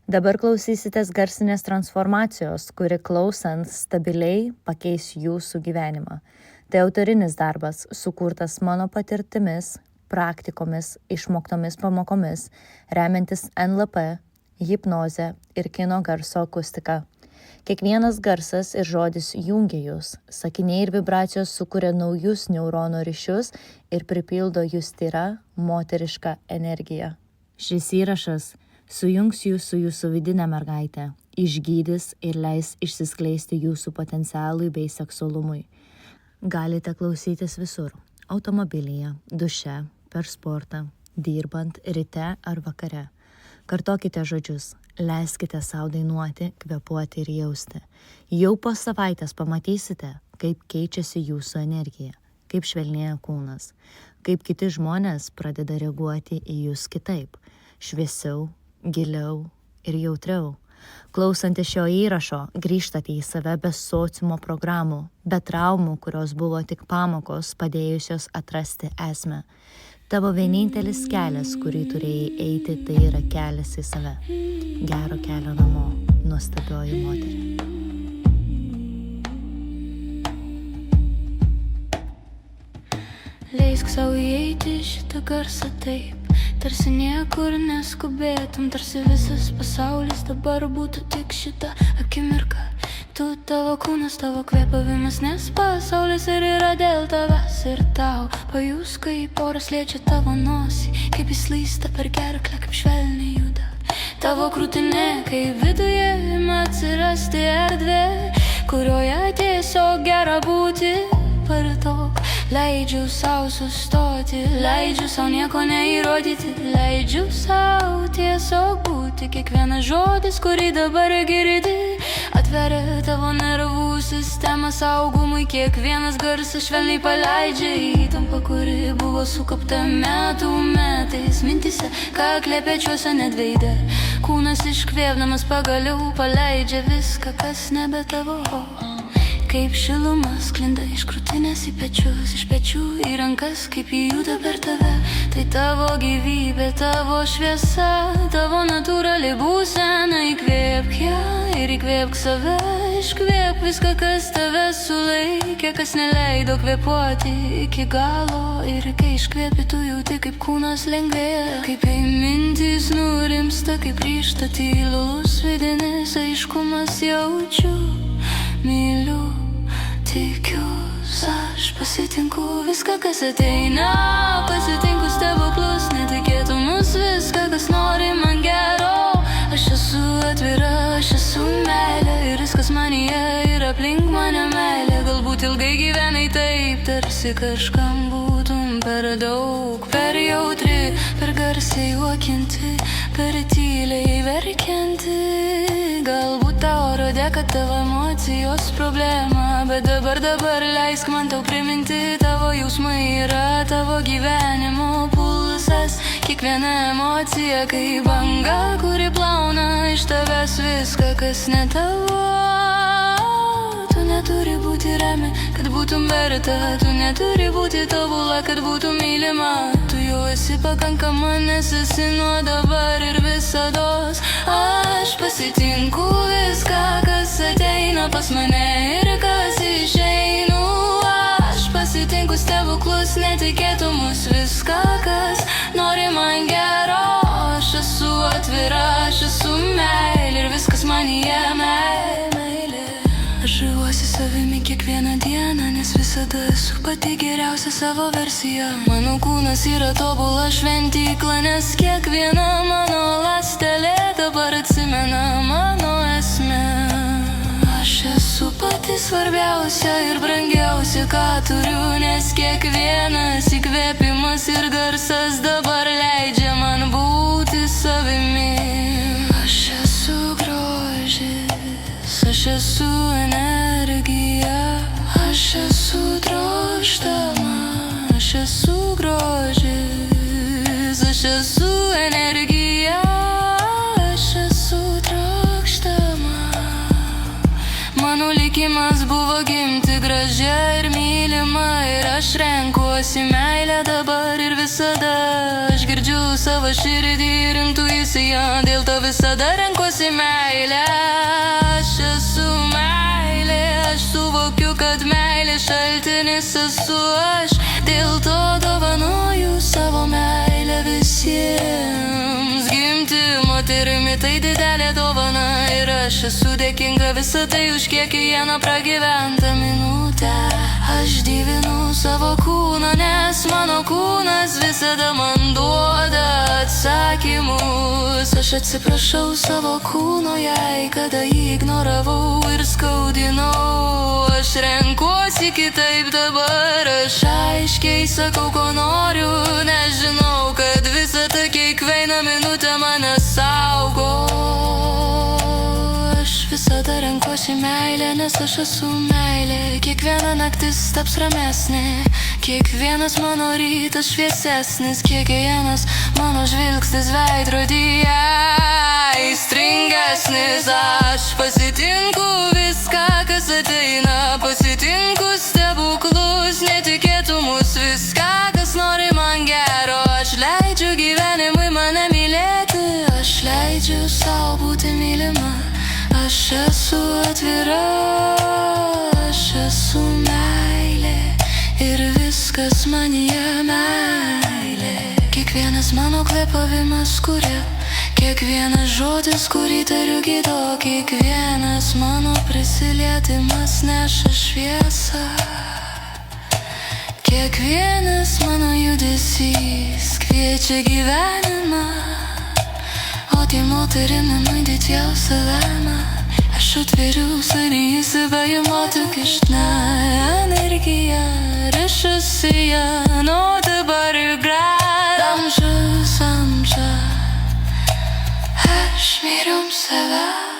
Dabar klausysitės garsinės transformacijos, kuri klausant stabiliai pakeis jūsų gyvenimą. Tai autorinis darbas, sukurtas mano patirtimis, praktikomis, išmoktomis pamokomis, remiantis NLP, hipnoze ir kino garso akustika. Kiekvienas garsas ir žodis jungia jūs, sakiniai ir vibracijos sukuria naujus neuronų ryšius ir pripildo jūs tyra, moterišką energiją. Šis įrašas sujungs jūs su jūsų vidinė mergaitė, išgydys ir leis išsiskleisti jūsų potencialui bei seksualumui. Galite klausytis visur – automobilyje, duše, per sportą, dirbant, ryte ar vakare. Kartokite žodžius, leiskite savo dainuoti, kvėpuoti ir jausti. Jau po savaitės pamatysite, kaip keičiasi jūsų energija, kaip švelnėja kūnas, kaip kiti žmonės pradeda reaguoti į jūs kitaip, šviesiau, giliau ir jautriau. Klausantis šio įrašo, grįžtate į save be sociumo programų, be traumų, kurios buvo tik pamokos padėjusios atrasti esmę. Tavo vienintelis kelias, kurį turėjai eiti, tai yra kelias į save. Gero kelio namo, nuostabioji moteris. Leisk savo įeiti šitą garsą taip, tarsi niekur neskubėtum, tarsi visas pasaulis dabar būtų tik šita akimirka. Tu, tavo kūnas, tavo kvėpavimas, nes pasaulis ir yra dėl tavęs ir tau. Pajus, kaip oras liečia tavo nosį, kaip jis slysta per gerklę, kaip švelniai juda tavo krūtinė, kai viduje ima atsirasti erdvė, kurioje tiesiog gera būti. Partok, leidžiu sau sustoti, leidžiu sau nieko neįrodyti, leidžiu sau tiesiog būti. Kiekvienas žodis, kurį dabar girdi, atveria tavo nervų sistemą saugumui. Kiekvienas garsas švelniai paleidžia įtampą, kuri buvo sukapta metų metais mintyse, kakle, pečiuose, net veide. Kūnas iškvėpdamas pagaliau paleidžia viską, kas nebe tavo. Kaip šiluma sklinda iš krūtinės į pečius, iš pečių į rankas, kaip jį juda per tave. Tai tavo gyvybė, tavo šviesa, tavo natūrali būsena. Įkvėpk ją ir įkvėpk save, iškvėpk viską, kas tave sulaikė, kas neleido kvėpuoti iki galo. Ir kai iškvėpi, tu jauti, kaip kūnas lengvėja, kaip mintys nurimsta, kaip ryžta tylus vidinis aiškumas jaučiu, myliu. Tikius, aš pasitinku viską, kas ateina, pasitinku stebuklus, netikėtumus, viską, kas nori man gero. Aš esu atvira, aš esu meilė ir viskas manyje ir aplink mane meilė. Galbūt ilgai gyvenai taip, tarsi kažkam būtum per daug, per jautri, per garsiai juokinti, per tyliai verkianti. Galbūt tau rodė, kad tavo emocijos problema, bet dabar leisk man tau priminti, tavo jausmai yra tavo gyvenimo pulsas. Kiekviena emocija kaip banga, kuri plauna iš tavęs viską, kas ne tavo. Tu neturi būti rami, kad būtum verta, tu neturi būti tobula, kad būtum mylima. Tu jau esi pakankama, nes esi nuo dabar ir visados. Aš pasitinku viską, kas ateina pas mane ir kas išeinu. Aš pasitinku stebuklus, netikėtumus, viską, kas nori man gero. Aš esu atvira, aš esu meilė ir viskas manyje meilė. Aš žaviuosi savimi kiekvieną dieną, nes visada esu pati geriausia savo versija. Mano kūnas yra tobula šventykla, nes kiekviena mano ląstelė dabar atsimena mano esmę. Aš esu pati svarbiausia ir brangiausia, ką turiu, nes kiekvienas įkvėpimas ir garsas dabar leidžia man būti savimi. Aš esu grožis, aš esu energija, aš esu trokštama, aš esu grožis, aš esu energija, aš esu trokštama. Mano likimas buvo gimti gražia ir mylima, ir aš renkuosi meilę dabar ir visada. Aš girdžiu savo širdį ir intuiciją, dėl to visada renkuosi meilę. Aš esu meilė, aš suvokiu, kad meilė šaltinis esu aš, dėl to dovanoju savo meilę visiems. Gimti moterimi tai didelė dovana ir aš esu dėkinga visą tai už kiekvieną pragyventą minutę. Aš dievinu savo kūną, nes mano kūnas visada man duoda atsakymus. Aš atsiprašau savo kūno, jei kada jį ignoravau ir skaudinau. Aš renkuosi kitaip dabar, aš aiškiai sakau, ko noriu, nes žinau, kad visą tai kiekvieną minutę mane saugo. Aš visada renkuosi meilę, nes aš esu meilė. Kiekviena naktis taps ramesnė, kiekvienas mano rytas šviesesnis, kiekvienas mano žvilgsnis veidrodyje aistringesnis. Aš pasitinku viską, kas ateina, pasitinku stebuklus, netikėtumus, viską, kas nori man gero. Aš leidžiu gyvenimui mane mylėti, aš leidžiu savo būti mylima. Aš esu atvira, aš esu meilė ir viskas manyje meilė. Kiekvienas mano kvėpavimas kuria, kiekvienas žodis, kurį tariu gydo, kiekvienas mano prisilietimas neša šviesą. Kiekvienas mano judesys kviečia gyvenimą, o tie moterimi didžiausia laimė. Aš atveriu savį įsibėjimo tik išna energiją, rišusi ją nuo dabar ir grad amžius amža. Aš myriu save.